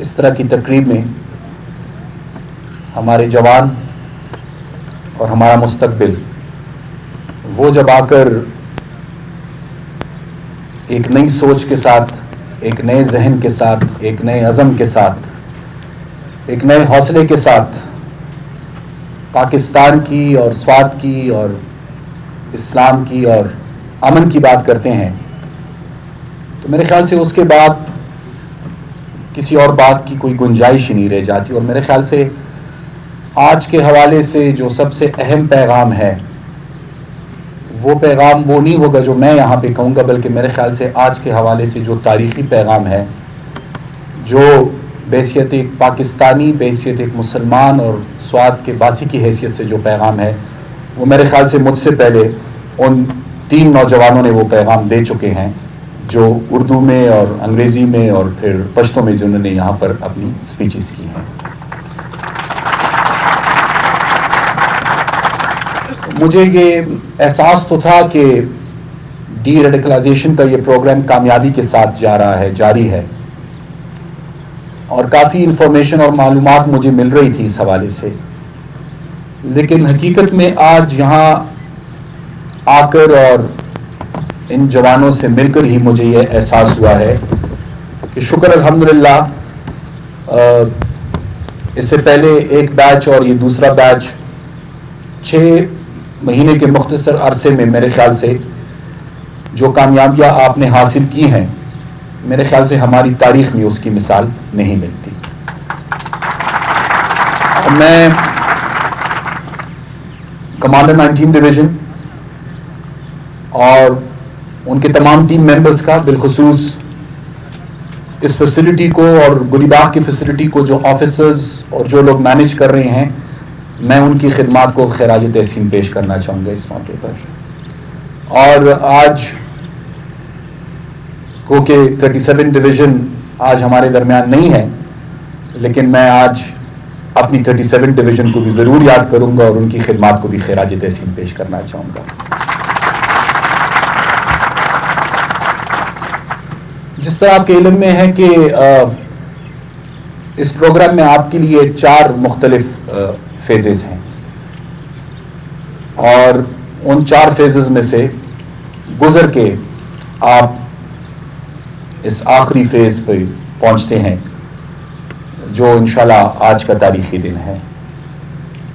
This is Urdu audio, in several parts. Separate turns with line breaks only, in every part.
اس طرح کی تقریب میں ہمارے جوان اور ہمارا مستقبل وہ جب آ کر ایک نئی سوچ کے ساتھ، ایک نئے ذہن کے ساتھ، ایک نئے عزم کے ساتھ، ایک نئے حوصلے کے ساتھ پاکستان کی اور سوات کی اور اسلام کی اور امن کی بات کرتے ہیں، تو میرے خیال سے اس کے بعد کسی اور بات کی کوئی گنجائش ہی نہیں رہ جاتی. اور میرے خیال سے آج کے حوالے سے جو سب سے اہم پیغام ہے وہ پیغام وہ نہیں ہوگا جو میں یہاں پہ کہوں گا، بلکہ میرے خیال سے آج کے حوالے سے جو تاریخی پیغام ہے، جو بحیثیت ایک پاکستانی، بحیثیت ایک مسلمان اور سوات کے باسی کی حیثیت سے جو پیغام ہے، وہ میرے خیال سے مجھ سے پہلے ان 3 نوجوانوں نے وہ پیغام دے چکے ہیں، جو اردو میں اور انگریزی میں اور پھر پشتو میں جنہوں نے یہاں پر اپنی سپیچز کی ہیں. مجھے یہ احساس تو تھا کہ ڈی ریڈیکلائزیشن کا یہ پروگرام کامیابی کے ساتھ جاری ہے، اور کافی انفارمیشن اور معلومات مجھے مل رہی تھی اس حوالے سے، لیکن حقیقت میں آج یہاں آ کر اور ان جوانوں سے مل کر ہی مجھے یہ احساس ہوا ہے کہ شکر الحمدللہ اس سے پہلے ایک بیچ اور یہ دوسرا بیچ 6 مہینے کے مختصر عرصے میں میرے خیال سے جو کامیابیاں آپ نے حاصل کی ہیں، میرے خیال سے ہماری تاریخ میں اس کی مثال نہیں ملتی. میں کمانڈر 19 ڈویژن اور ان کے تمام ٹیم ممبرز کا، بالخصوص اس فیسلٹی کو اور گلی باغ کی فیسلٹی کو جو آفیسرز اور جو لوگ مینیج کر رہے ہیں، میں ان کی خدمات کو خراج تحسین پیش کرنا چاہوں گا اس موقع پر. اور آج کو کہ 37 ڈویژن آج ہمارے درمیان نہیں ہے، لیکن میں آج اپنی 37 ڈویژن کو بھی ضرور یاد کروں گا اور ان کی خدمات کو بھی خراج تحسین پیش کرنا چاہوں گا. جس طرح آپ کے علم میں ہے کہ اس پروگرام میں آپ کے لیے 4 مختلف فیزز ہیں، اور ان 4 فیزز میں سے گزر کے آپ اس آخری فیز پہ پہنچتے ہیں جو انشاءاللہ آج کا تاریخی دن ہے.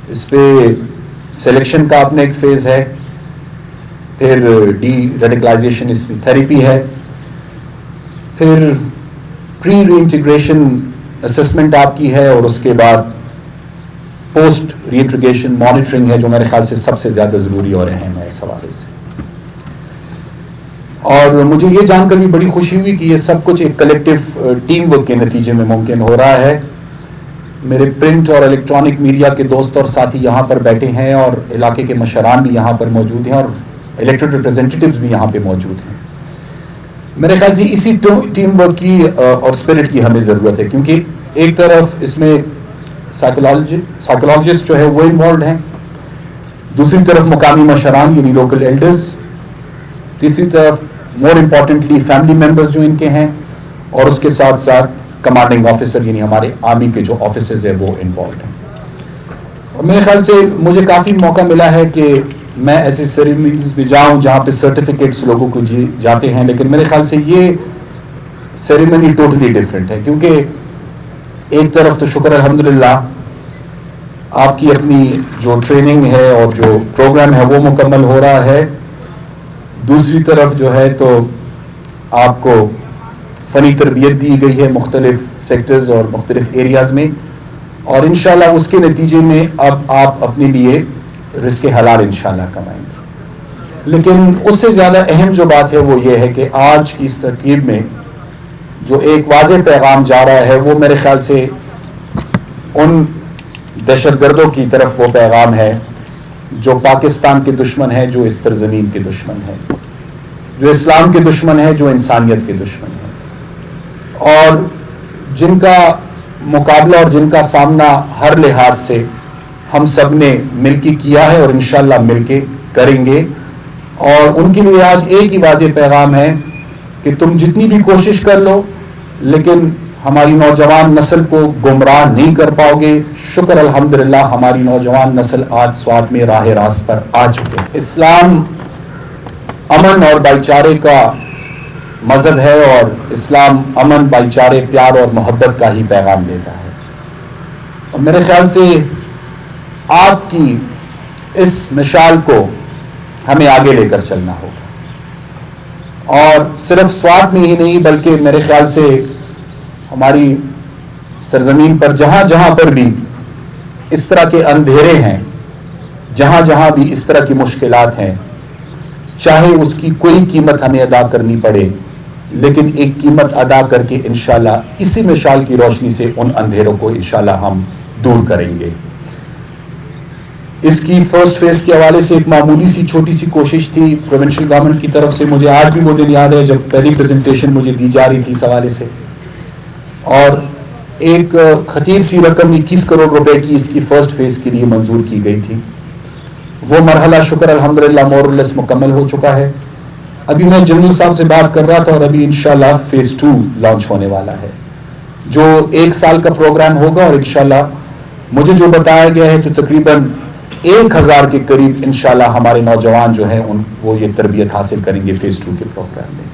اس پہ سلیکشن کا اپنا ایک فیز ہے، پھر ڈی ریڈیکلائزیشن اس میں تھیریپی ہے، پھر پری ری انٹیگریشن اسسمنٹ آپ کی ہے، اور اس کے بعد پوسٹ ری انٹیگریشن مانیٹرنگ ہے، جو میرے خیال سے سب سے زیادہ ضروری اور اہم ہے اس حوالے سے. اور مجھے یہ جان کر بھی بڑی خوشی ہوئی کہ یہ سب کچھ ایک کلیکٹیو ٹیم ورک کے نتیجے میں ممکن ہو رہا ہے. میرے پرنٹ اور الیکٹرانک میڈیا کے دوست اور ساتھی یہاں پر بیٹھے ہیں، اور علاقے کے مشران بھی یہاں پر موجود ہیں، اور الیکٹڈ ریپرزینٹیٹیوز بھی یہاں پہ موجود ہیں. میرے خیال سے اسی ٹیم ورک کی اور اسپرٹ کی ہمیں ضرورت ہے، کیونکہ ایک طرف اس میں سائیکولوجسٹ جو ہے وہ انوالوڈ ہیں، دوسری طرف مقامی مشران یعنی لوکل ایلڈرز، تیسری طرف مور امپورٹنٹلی فیملی ممبرز جو ان کے ہیں، اور اس کے ساتھ ساتھ کمانڈنگ آفیسر یعنی ہمارے آرمی کے جو آفیسرز ہیں وہ انوالوڈ ہیں. اور میرے خیال سے مجھے کافی موقع ملا ہے کہ میں ایسے سیریمنیز میں جاؤں جہاں پہ سرٹیفکیٹس لوگوں کو جاتے ہیں، لیکن میرے خیال سے یہ سیریمنی ٹوٹلی ڈفرینٹ ہے، کیونکہ ایک طرف تو شکر الحمدللہ آپ کی اپنی جو ٹریننگ ہے اور جو پروگرام ہے وہ مکمل ہو رہا ہے، دوسری طرف جو ہے تو آپ کو فنی تربیت دی گئی ہے مختلف سیکٹرز اور مختلف ایریاز میں، اور انشاءاللہ اس کے نتیجے میں اب آپ اپنے لیے رزق حلال انشاءاللہ کمائیں گے. لیکن اس سے زیادہ اہم جو بات ہے وہ یہ ہے کہ آج کی اس ترکیب میں جو ایک واضح پیغام جا رہا ہے وہ میرے خیال سے ان دہشت گردوں کی طرف وہ پیغام ہے جو پاکستان کے دشمن ہے، جو اس سرزمین کے دشمن ہے، جو اسلام کے دشمن ہے، جو انسانیت کے دشمن ہے، اور جن کا مقابلہ اور جن کا سامنا ہر لحاظ سے ہم سب نے مل کے کیا ہے اور انشاءاللہ مل کے کریں گے. اور ان کے لیے آج ایک ہی واضح پیغام ہے کہ تم جتنی بھی کوشش کر لو، لیکن ہماری نوجوان نسل کو گمراہ نہیں کر پاؤ گے. شکر الحمدللہ ہماری نوجوان نسل آج سوات میں راہ راست پر آ چکے. اسلام امن اور بھائی چارے کا مذہب ہے اور اسلام امن بھائی چارے پیار اور محبت کا ہی پیغام دیتا ہے. اور میرے خیال سے آپ کی اس مشعل کو ہمیں آگے لے کر چلنا ہوگا. اور صرف سوات میں ہی نہیں بلکہ میرے خیال سے ہماری سرزمین پر جہاں جہاں پر بھی اس طرح کے اندھیرے ہیں, جہاں جہاں بھی اس طرح کی مشکلات ہیں, چاہے اس کی کوئی قیمت ہمیں ادا کرنی پڑے, لیکن ایک قیمت ادا کر کے انشاءاللہ اسی مشعل کی روشنی سے ان اندھیروں کو انشاءاللہ ہم دور کریں گے. اس کی فرسٹ فیز کے حوالے سے ایک معمولی سی چھوٹی سی کوشش تھی پروونشل گورنمنٹ کی طرف سے. مجھے آج بھی وہ دن یاد ہے جب پہلی پریزنٹیشن مجھے دی جا رہی تھی اس حوالے سے, اور ایک خطیر سی رقم 21 کروڑ روپے کی اس کی فرسٹ فیز کے لیے منظور کی گئی تھی. وہ مرحلہ شکر الحمدللہ مور اور لیس مکمل ہو چکا ہے. ابھی میں جنرل صاحب سے بات کر رہا تھا اور ابھی انشاءاللہ فیز 2 لانچ ہونے والا ہے جو 1 سال کا پروگرام ہوگا, اور انشاءاللہ مجھے جو بتایا گیا ہے تو تقریباً 1000 کے قریب انشاءاللہ ہمارے نوجوان جو ہیں وہ یہ تربیت حاصل کریں گے فیز 2 کے پروگرام میں.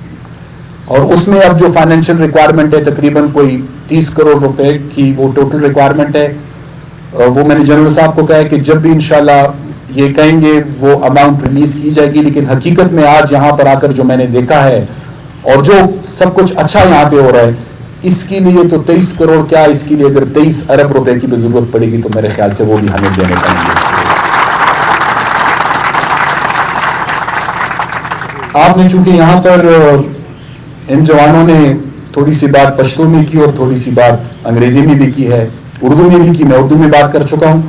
اور اس میں اب جو فائنینشیل ریکوائرمنٹ ہے تقریباً کوئی 30 کروڑ روپے کی وہ ٹوٹل ریکوائرمنٹ ہے. وہ میں نے جنرل صاحب کو کہا ہے کہ جب بھی انشاءاللہ یہ کہیں گے وہ اماؤنٹ ریلیز کی جائے گی. لیکن حقیقت میں آج یہاں پر آ کر جو میں نے دیکھا ہے اور جو سب کچھ اچھا یہاں پہ ہو رہا ہے, اس کے لیے تو 23 کروڑ کیا, اس کے لیے اگر 23 ارب روپے کی بھی ضرورت پڑے گی تو میرے خیال سے وہ بھی ہمیں دینے پڑیں گے. آپ نے چونکہ یہاں پر ان جوانوں نے تھوڑی سی بات پشتو میں کی اور تھوڑی سی بات انگریزی میں بھی کی ہے, اردو میں بھی کی, میں اردو میں بات کر چکا ہوں.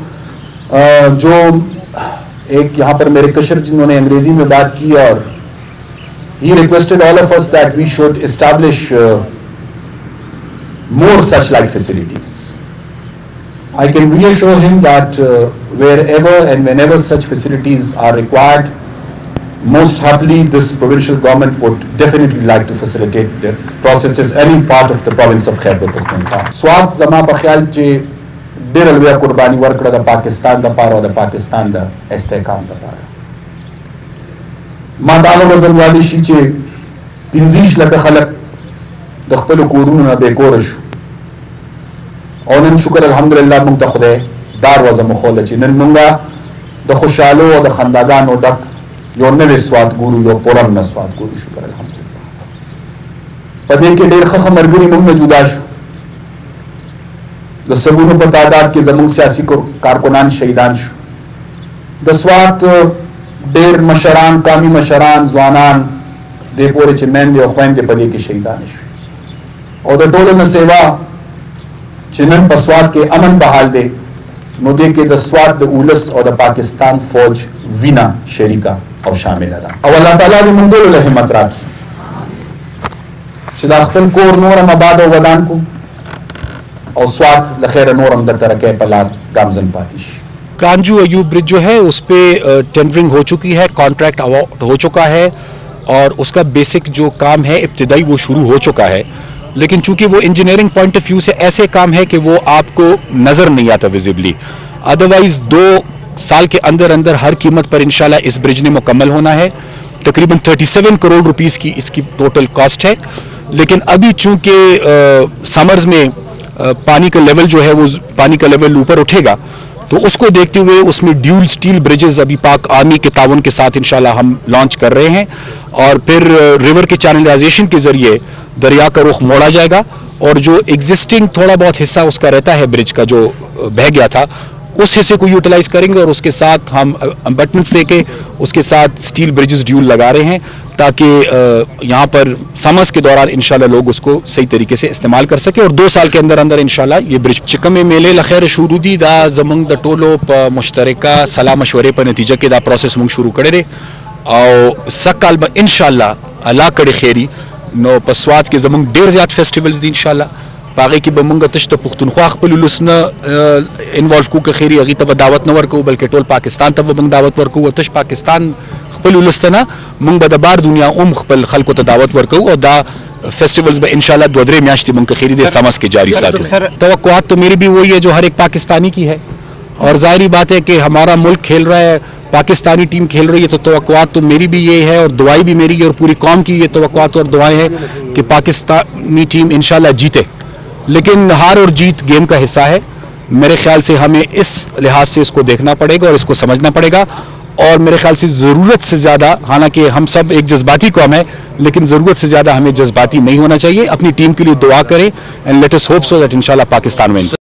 جو ایک یہاں پر میرے کشر جنہوں نے انگریزی میں بات کی, اور he requested all of us that we should establish more such like facilities. I can reassure him that wherever and whenever such facilities are required, most happily this provincial government would definitely like to facilitate the processes any part of the province of Khyber Pakhtunkhwa. Swat zama pa khayal che ډېر لویه قرباني ورکړه د پاکستان دپاره او د پاکستان د استحکام دپاره. ما ته هغه ورځ یادې شي چې 25 لکه خلک د خپلو کورونو نه بېکوره شو, او نن شکر الحمدلله موږ ته خدای دا دروازه مښوله چې نن موږ د خوشحالو او د خنداګانو ډک یو نوی سوات ګورو, یو پرامنه سوات ګورو. شکر الحمدلله. په دې کې ډېر ښه ملګري موږ نه جدا شو. د سلونو په تعداد کې زموږ سیاسي کارکنان شهیدان شو. د سوات ډېر مشران, قومي مشران, ځوانان دې پورې چې میندې او خویندې په دې کې شهیدان شوي. او د ټولو نه سیوا چې نن په سوات کې امن بحال دی, نو دې کې د سوات د اولس او د پاکستان فوج وینا شریکه او شامله ده. او الله تعالی دې موږ ټولو له همت راکړي چې دا خپل کور نور هم آباد او ودان کو اور سوات لخیر نورم در ترکے پلار گامزن پاتیش.
کانجو ایوب برج جو ہے اس پہ ٹینڈرنگ ہو چکی ہے, کانٹریکٹ اوارڈ ہو چکا ہے, اور اس کا بیسک جو کام ہے ابتدائی وہ شروع ہو چکا ہے. لیکن چونکہ وہ انجینئرنگ پوائنٹ آف ویو سے ایسے کام ہے کہ وہ آپ کو نظر نہیں آتا ویزیبلی. ادروائز 2 سال کے اندر اندر ہر قیمت پر انشاءاللہ اس برج نے مکمل ہونا ہے. تقریباً 37 کروڑ روپیز کی اس کی ٹوٹل کاسٹ ہے. لیکن ابھی چونکہ سمرز میں پانی کا لیول جو ہے وہ پانی کا لیول اوپر اٹھے گا, تو اس کو دیکھتے ہوئے اس میں ڈیول سٹیل بریجز ابھی پاک آرمی کے تعاون کے ساتھ انشاءاللہ ہم لانچ کر رہے ہیں. اور پھر ریور کے چینلائزیشن کے ذریعے دریا کا رخ موڑا جائے گا, اور جو ایگزسٹنگ تھوڑا بہت حصہ اس کا رہتا ہے برج کا جو بہہ گیا تھا, اس حصے کو یوٹیلائز کریں گے, اور اس کے ساتھ ہم امبٹمنٹس دے کے اس کے ساتھ سٹیل بریجز ڈیول لگا رہے ہیں تاکہ یہاں پر سمرز کے دوران انشاءاللہ لوگ اس کو صحیح طریقے سے استعمال کر سکیں, اور 2 سال کے اندر اندر انشاءاللہ یہ برج چکم میلے لخیر شروع دی دا زمنگ د ټولو په مشترکه صلاح مشورې په نتیجه کې دا پروسس موږ شروع کړی دی, او سکال به انشاءاللہ الله کړي خیری نو په سوات کې زمنگ ډیر زیات فیسټیولز دي انشاءاللہ. پاغه کې به مونږ تشته پښتونخوا خپل لسنه انوالو کو که خیری هغه ته دعوت نه ورکو, بلکې ټول پاکستان ته به مونږ دعوت ورکو. تش پاکستان خپل ولستنه مونږ به د بار دنیا خپل خلکو ته دعوت ورکو او دا فیسٹیولز میں انشاءاللہ 2-3 میاشتیں منتخری دے سمس کے جاری ساتھ. توقعات تو میری بھی وہی ہے جو ہر ایک پاکستانی کی ہے, اور ظاہری بات ہے کہ ہمارا ملک کھیل رہا ہے, پاکستانی ٹیم کھیل رہی ہے, تو توقعات تو میری بھی یہ ہے اور دعائیں بھی میری ہے اور پوری قوم کی یہ توقعات اور دعائیں ہیں کہ پاکستانی ٹیم انشاءاللہ جیتے. لیکن ہار اور جیت گیم کا حصہ ہے. میرے خیال سے ہمیں اس لحاظ سے اس کو دیکھنا پڑے گا اور اس کو سمجھنا پڑے گا, اور میرے خیال سے ضرورت سے زیادہ, حالانکہ ہم سب ایک جذباتی قوم ہے, لیکن ضرورت سے زیادہ ہمیں جذباتی نہیں ہونا چاہیے. اپنی ٹیم کے لیے دعا کریں, and let us hope so that انشاءاللہ پاکستان میں